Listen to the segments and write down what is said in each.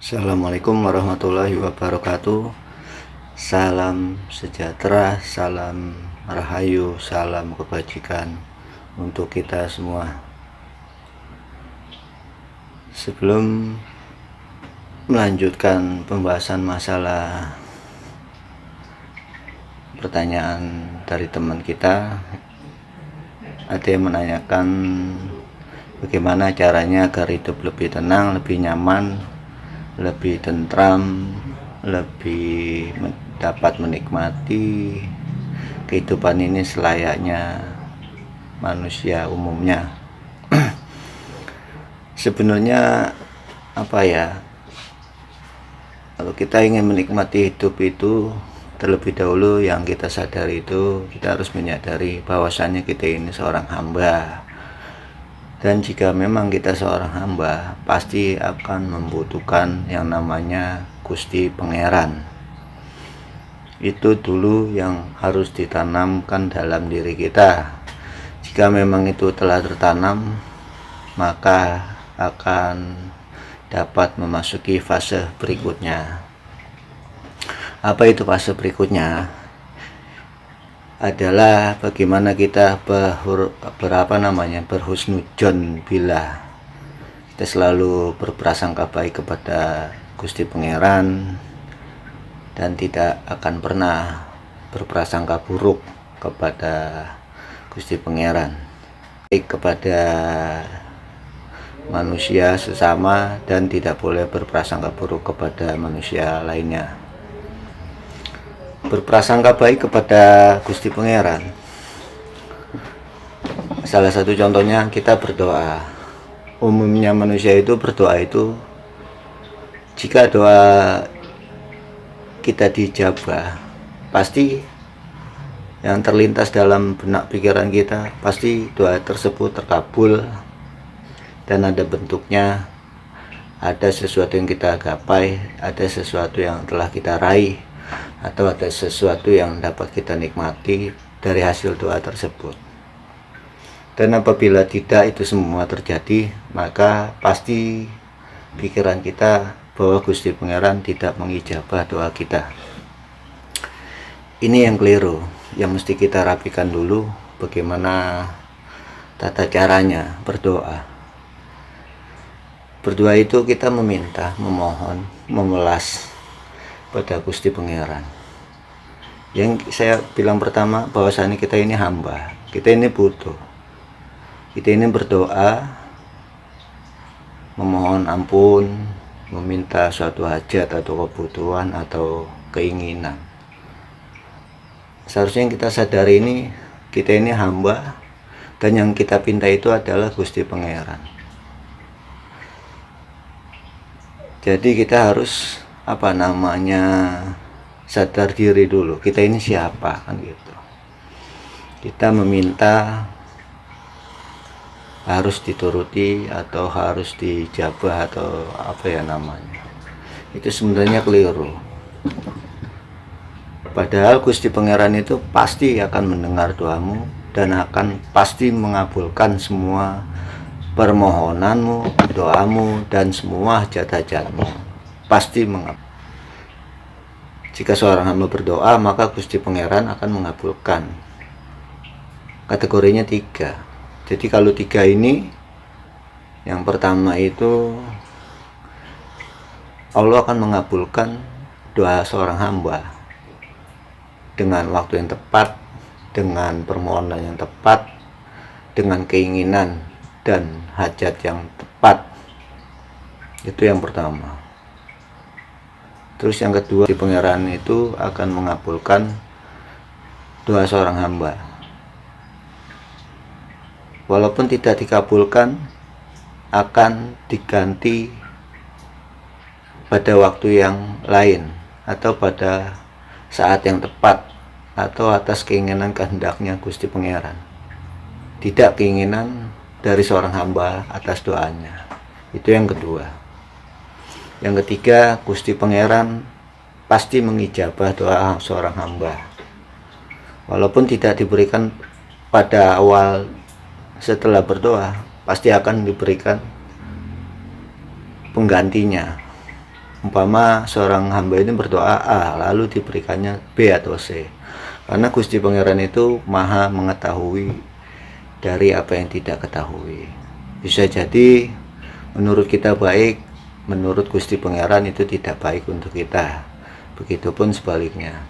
Assalamualaikum warahmatullahi wabarakatuh. Salam sejahtera, salam rahayu, salam kebajikan untuk kita semua. Sebelum melanjutkan pembahasan masalah pertanyaan dari teman kita, ada yang menanyakan bagaimana caranya agar hidup lebih tenang, lebih nyaman, lebih tentram, lebih dapat menikmati kehidupan ini selayaknya manusia umumnya. Sebenarnya kalau kita ingin menikmati hidup itu, terlebih dahulu yang kita sadari itu, kita harus menyadari bahwasannya kita ini seorang hamba. Dan jika memang kita seorang hamba, pasti akan membutuhkan yang namanya Gusti Pangeran. Itu dulu yang harus ditanamkan dalam diri kita. Jika memang itu telah tertanam, maka akan dapat memasuki fase berikutnya. Apa itu fase berikutnya? Adalah bagaimana kita berhusnudzon billah. Kita selalu berprasangka baik kepada Gusti Pangeran dan tidak akan pernah berprasangka buruk kepada Gusti Pangeran, baik kepada manusia sesama dan tidak boleh berprasangka buruk kepada manusia lainnya. Berprasangka baik kepada Gusti Pangeran, salah satu contohnya kita berdoa. Umumnya manusia itu berdoa itu, jika doa kita dijabah, pasti yang terlintas dalam benak pikiran kita, pasti doa tersebut terkabul dan ada bentuknya, ada sesuatu yang kita gapai, ada sesuatu yang telah kita raih, atau ada sesuatu yang dapat kita nikmati dari hasil doa tersebut. Dan apabila tidak itu semua terjadi, maka pasti pikiran kita bahwa Gusti Pangeran tidak mengijabah doa kita. Ini yang keliru, yang mesti kita rapikan dulu bagaimana tata caranya berdoa. Berdoa itu kita meminta, memohon, memelas pada Gusti Pangeran. Yang saya bilang pertama, bahwasanya kita ini hamba, kita ini butuh, kita ini berdoa, memohon ampun, meminta suatu hajat atau kebutuhan atau keinginan. Seharusnya yang kita sadari ini, kita ini hamba, dan yang kita pinta itu adalah Gusti Pangeran. Jadi kita harus sadar diri dulu, kita ini siapa, kan gitu. Kita meminta harus dituruti atau harus dijabah atau itu sebenarnya keliru. Padahal Gusti Pangeran itu pasti akan mendengar doamu dan akan pasti mengabulkan semua permohonanmu, doamu, dan semua hajat-hajatmu. Pasti mengabulkan. Jika seorang hamba berdoa, maka Gusti Pangeran akan mengabulkan. Kategorinya 3. Jadi kalau 3 ini, yang pertama itu Allah akan mengabulkan doa seorang hamba dengan waktu yang tepat, dengan permohonan yang tepat, dengan keinginan dan hajat yang tepat. Itu yang pertama. Terus yang kedua, di Pangeran itu akan mengabulkan doa seorang hamba. Walaupun tidak dikabulkan, akan diganti pada waktu yang lain atau pada saat yang tepat atau atas keinginan kehendaknya Gusti Pangeran, tidak keinginan dari seorang hamba atas doanya. Itu yang kedua. Yang ketiga, Gusti Pangeran pasti mengijabah doa seorang hamba, walaupun tidak diberikan pada awal setelah berdoa, pasti akan diberikan penggantinya. Umpama seorang hamba ini berdoa A, lalu diberikannya B atau C. Karena Gusti Pangeran itu maha mengetahui dari apa yang tidak ketahui. Bisa jadi menurut kita baik, menurut Gusti Pangeran itu tidak baik untuk kita. Begitupun sebaliknya.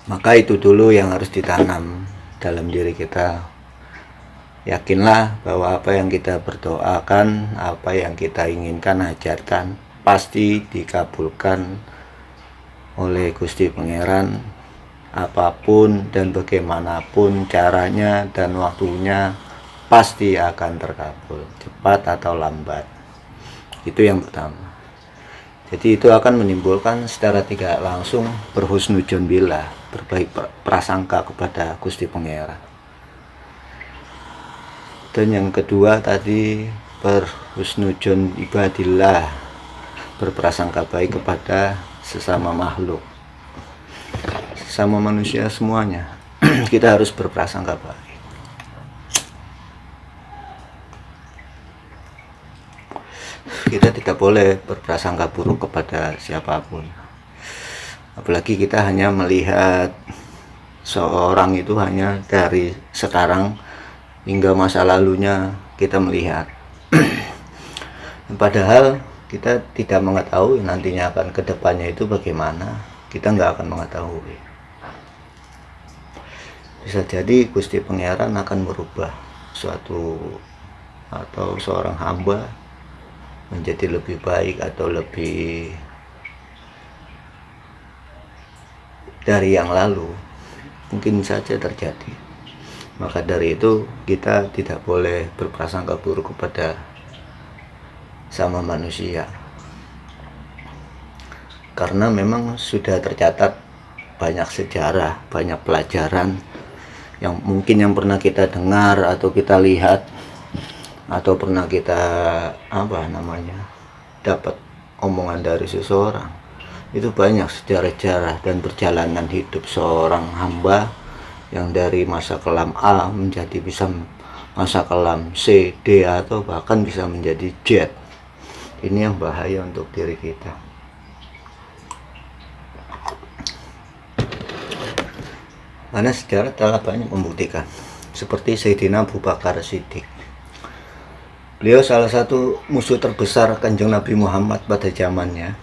Maka itu dulu yang harus ditanam dalam diri kita. Yakinlah bahwa apa yang kita berdoakan, apa yang kita inginkan, hajatkan, pasti dikabulkan oleh Gusti Pangeran, apapun dan bagaimanapun caranya dan waktunya pasti akan terkabul, cepat atau lambat. Itu yang pertama. Jadi itu akan menimbulkan secara tidak langsung berhusnudzon billah, berbaik prasangka kepada Gusti Pangeran. Dan yang kedua tadi, berhusnudzon ibadillah, berprasangka baik kepada sesama makhluk, sesama manusia semuanya. Kita harus berprasangka baik. Kita tidak boleh berprasangka buruk kepada siapapun. Apalagi kita hanya melihat seorang itu hanya dari sekarang hingga masa lalunya kita melihat. Padahal kita tidak mengetahui nantinya akan kedepannya itu bagaimana. Kita nggak akan mengetahui. Bisa jadi Gusti Pangeran akan merubah suatu atau seorang hamba menjadi lebih baik atau lebih dari yang lalu. Mungkin saja terjadi. Maka dari itu kita tidak boleh berprasangka buruk kepada sama manusia, karena memang sudah tercatat banyak sejarah, banyak pelajaran yang mungkin yang pernah kita dengar atau kita lihat atau pernah kita dapat omongan dari seseorang. Itu banyak sejarah-sejarah dan perjalanan hidup seorang hamba yang dari masa kelam A menjadi bisa masa kelam C, D, atau bahkan bisa menjadi Z. Ini yang bahaya untuk diri kita. Karena sejarah telah banyak membuktikan. Seperti Sayyidina Abu Bakar Siddiq. Beliau salah satu musuh terbesar Kanjeng Nabi Muhammad pada zamannya.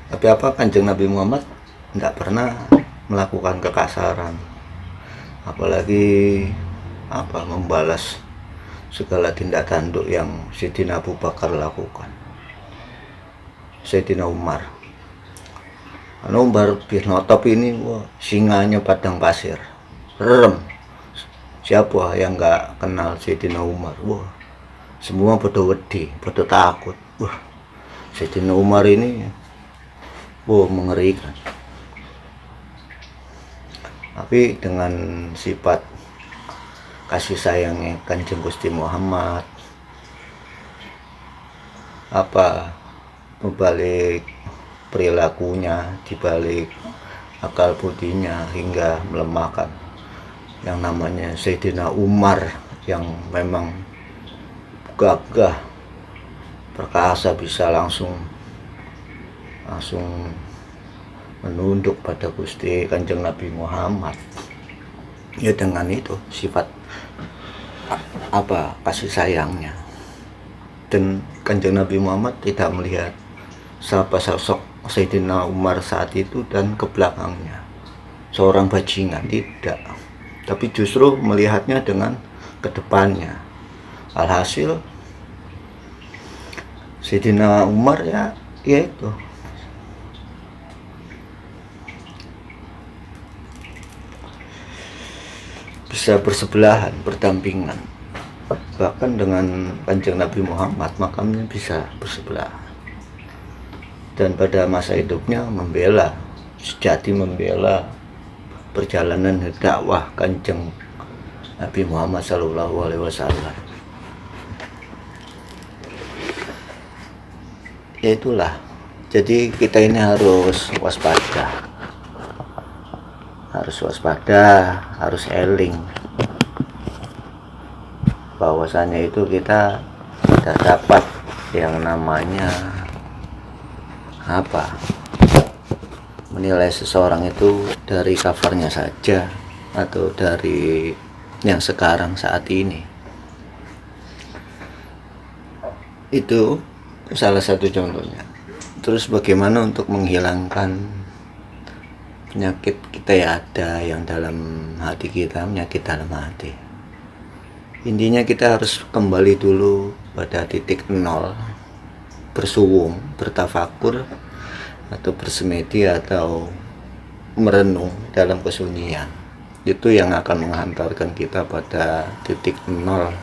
Tapi apa, Kanjeng Nabi Muhammad tidak pernah melakukan kekasaran. Apalagi membalas segala tindak tanduk yang Sayyidina Abu Bakar lakukan. Sayyidina Umar bin Khattab ini singanya padang pasir, rem. Siapa yang nggak kenal Sayyidina Umar? Semua pada wedi, pada takut. Sayyidina Umar ini mengerikan. Tapi dengan sifat kasih sayangnya Kanjeng Gusti Muhammad, membalik perilakunya, di balik akal budinya, hingga melemahkan yang namanya Sayyidina Umar yang memang gagah perkasa, bisa langsung menunduk pada Gusti Kanjeng Nabi Muhammad. Ya dengan itu sifat kasih sayangnya. Dan Kanjeng Nabi Muhammad tidak melihat siapa sosok Sayyidina Umar saat itu dan ke belakangnya seorang bajingan, tidak, tapi justru melihatnya dengan kedepannya. Alhasil Sayyidina Umar ya itu bisa bersebelahan, berdampingan, bahkan dengan Kanjeng Nabi Muhammad makamnya bisa bersebelah. Dan pada masa hidupnya membela perjalanan dakwah Kanjeng Nabi Muhammad SAW. Ya itulah, jadi kita ini harus waspada, harus eling bahwasanya itu kita tidak dapat yang namanya menilai seseorang itu dari covernya saja atau dari yang sekarang saat ini. Itu salah satu contohnya. Terus bagaimana untuk menghilangkan penyakit kita ya, ada yang dalam hati kita, penyakit dalam hati. Intinya kita harus kembali dulu pada titik nol, bersuwung, bertafakur, atau bersemedi, atau merenung dalam kesunyian. Itu yang akan menghantarkan kita pada titik nol.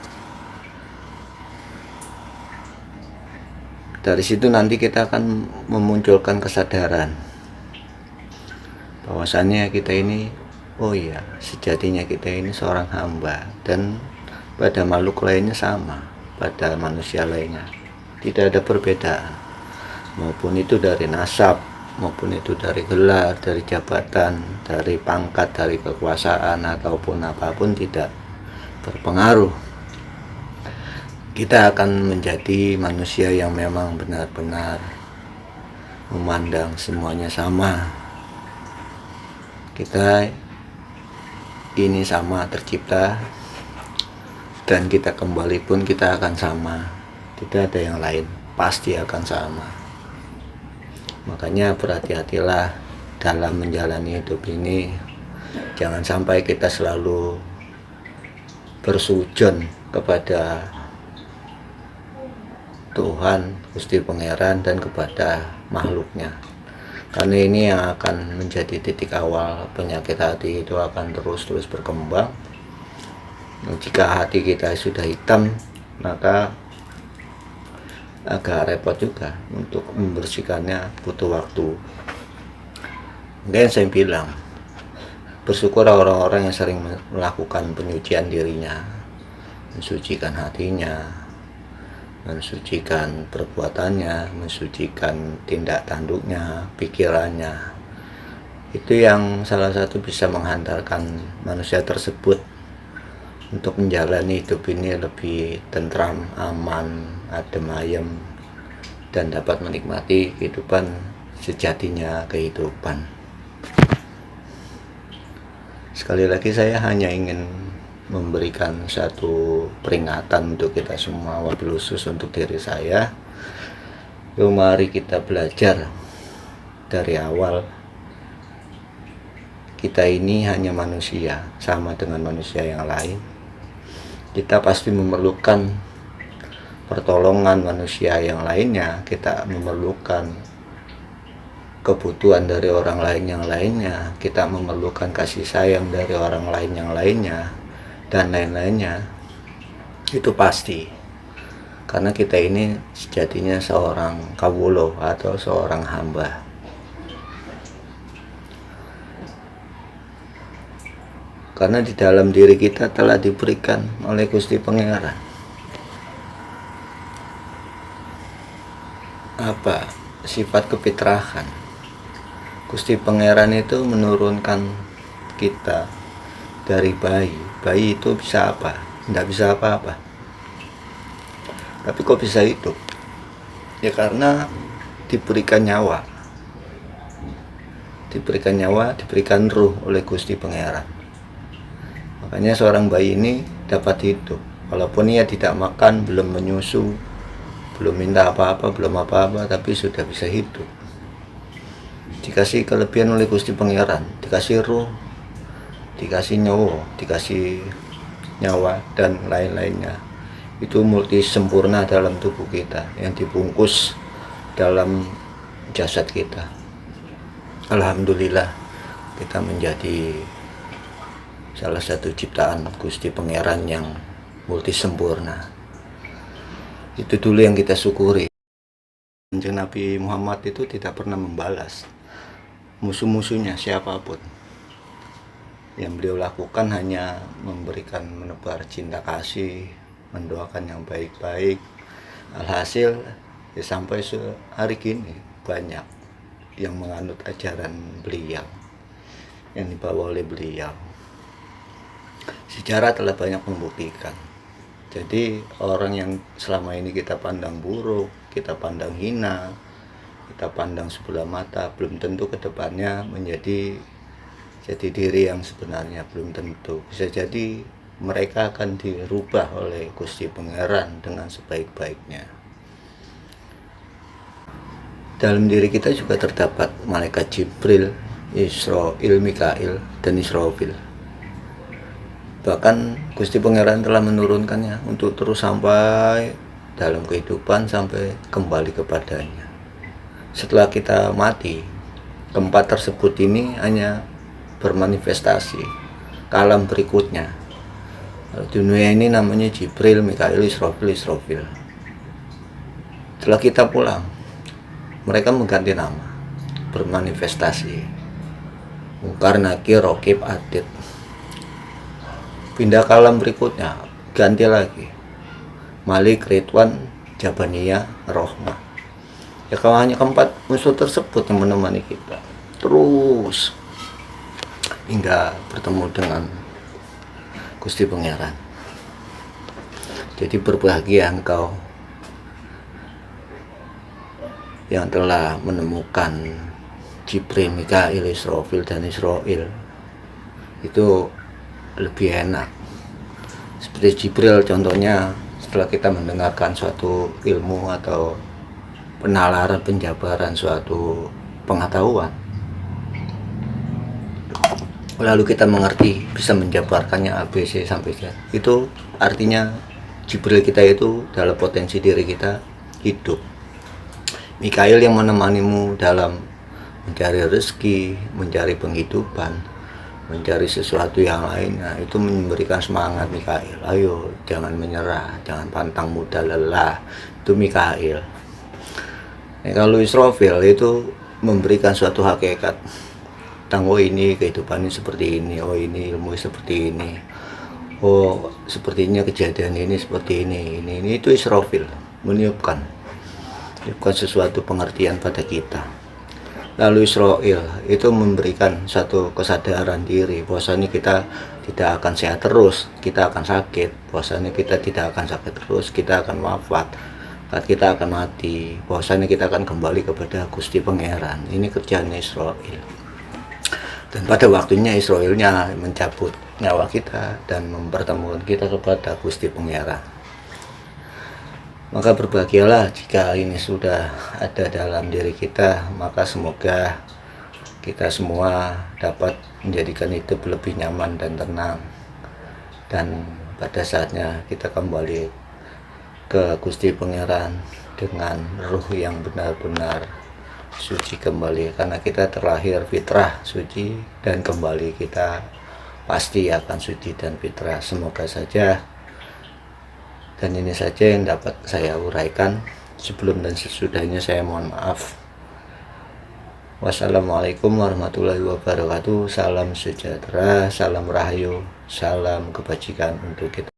Dari situ nanti kita akan memunculkan kesadaran bahwasannya kita ini, oh iya, sejatinya kita ini seorang hamba, dan pada makhluk lainnya sama, pada manusia lainnya tidak ada perbedaan, maupun itu dari nasab, maupun itu dari gelar, dari jabatan, dari pangkat, dari kekuasaan, ataupun apapun tidak berpengaruh. Kita akan menjadi manusia yang memang benar-benar memandang semuanya sama. Kita ini sama tercipta, dan kita kembali pun kita akan sama, tidak ada yang lain, pasti akan sama. Makanya berhati-hatilah dalam menjalani hidup ini. Jangan sampai kita selalu bersujon kepada Tuhan, Gusti Pangeran, dan kepada makhluknya, karena ini yang akan menjadi titik awal penyakit hati itu akan terus berkembang. Jika hati kita sudah hitam, maka agak repot juga untuk membersihkannya, butuh waktu. Dan saya bilang, bersyukur orang-orang yang sering melakukan penyucian dirinya, mensucikan hatinya, mensucikan perbuatannya, mensucikan tindak tanduknya, pikirannya. Itu yang salah satu bisa menghantarkan manusia tersebut untuk menjalani hidup ini lebih tentram, aman, adem ayem, dan dapat menikmati kehidupan sejatinya kehidupan. Sekali lagi saya hanya ingin memberikan satu peringatan untuk kita semua, wabil khusus untuk diri saya. Yuk mari kita belajar dari awal. Kita ini hanya manusia, sama dengan manusia yang lain. Kita pasti memerlukan pertolongan manusia yang lainnya, kita memerlukan kebutuhan dari orang lain yang lainnya, kita memerlukan kasih sayang dari orang lain yang lainnya, dan lain-lainnya. Itu pasti, karena kita ini sejatinya seorang kawulo atau seorang hamba. Karena di dalam diri kita telah diberikan oleh Gusti Pangeran sifat kefitrahan, Gusti Pangeran itu menurunkan kita dari bayi. Bayi itu bisa apa? Tidak bisa apa-apa. Tapi kok bisa hidup? Ya karena diberikan nyawa. Diberikan ruh oleh Gusti Pangeran. Makanya seorang bayi ini dapat hidup. Walaupun ia tidak makan, belum menyusu, belum minta apa-apa, belum apa-apa, tapi sudah bisa hidup. Dikasih kelebihan oleh Gusti Pangeran, dikasih ruh, dikasih nyawa dan lain-lainnya. Itu multi sempurna dalam tubuh kita yang dibungkus dalam jasad kita. Alhamdulillah kita menjadi salah satu ciptaan Gusti Pangeran yang multi sempurna. Itu dulu yang kita syukuri. Kanjeng Nabi Muhammad itu tidak pernah membalas musuh-musuhnya siapapun. Yang beliau lakukan hanya memberikan, menebar cinta kasih, mendoakan yang baik-baik. Alhasil ya sampai hari kini banyak yang menganut ajaran beliau, yang dibawa oleh beliau. Sejarah telah banyak membuktikan. Jadi orang yang selama ini kita pandang buruk, kita pandang hina, kita pandang sebelah mata, belum tentu kedepannya menjadi diri yang sebenarnya, belum tentu. Bisa jadi mereka akan dirubah oleh Gusti Pangeran dengan sebaik-baiknya. Dalam diri kita juga terdapat malaikat Jibril, Israil, Mikail, dan Israfil. Bahkan Gusti Pangeran telah menurunkannya untuk terus sampai dalam kehidupan, sampai kembali kepadanya. Setelah kita mati, keempat tersebut ini hanya bermanifestasi ke alam berikutnya. Dunia ini namanya Jibril, Mikail, Israfil. Setelah kita pulang, mereka mengganti nama, bermanifestasi. Munkar, Nakir, Raqib, Atid. Pindah ke alam berikutnya, ganti lagi, Malik, Ridwan, Jabaniyah, Rohmah. Ya kalau hanya keempat unsur tersebut yang menemani kita terus hingga bertemu dengan Gusti Pangeran. Jadi berbahagia engkau yang telah menemukan Jibril, Mikail, Israfil, dan Israil. Itu lebih enak. Seperti Jibril contohnya, setelah kita mendengarkan suatu ilmu atau penalaran, penjabaran suatu pengetahuan, lalu kita mengerti, bisa menjabarkannya ABC sampai Z, itu artinya Jibril kita itu dalam potensi diri kita hidup. Mikail yang menemanimu dalam mencari rezeki, mencari penghidupan, mencari sesuatu yang lainnya, itu memberikan semangat. Mikail, ayo jangan menyerah, jangan pantang mudah lelah, itu Mikail. Kalau Israfil itu memberikan suatu hakikat, oh ini kehidupan ini seperti ini, oh ini ilmu seperti ini, oh sepertinya kejadian ini seperti ini itu Israfil meniupkan sesuatu pengertian pada kita. Lalu Israil itu memberikan satu kesadaran diri bahwasanya kita tidak akan sehat terus, kita akan sakit, bahwasanya kita tidak akan sakit terus, kita akan wafat, kita akan mati, bahwasanya kita akan kembali kepada Gusti Pangeran. Ini kerjaan Israil. Dan pada waktunya Israilnya mencabut nyawa kita dan mempertemukan kita kepada Gusti Pangeran. Maka berbahagialah jika ini sudah ada dalam diri kita, maka semoga kita semua dapat menjadikan hidup lebih nyaman dan tenang. Dan pada saatnya kita kembali ke Gusti Pangeran dengan ruh yang benar-benar suci kembali, karena kita terlahir fitrah suci dan kembali kita pasti akan suci dan fitrah. Semoga saja. Dan ini saja yang dapat saya uraikan. Sebelum dan sesudahnya saya mohon maaf. Wassalamualaikum warahmatullahi wabarakatuh. Salam sejahtera, salam rahayu, salam kebajikan untuk kita.